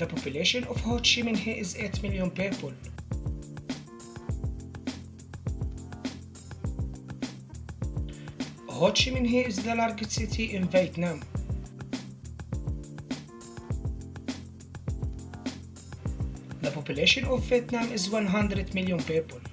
The population of Ho Chi Minh is 8 million people. Ho Chi Minh is the largest city in Vietnam. The population of Vietnam is 100 million people.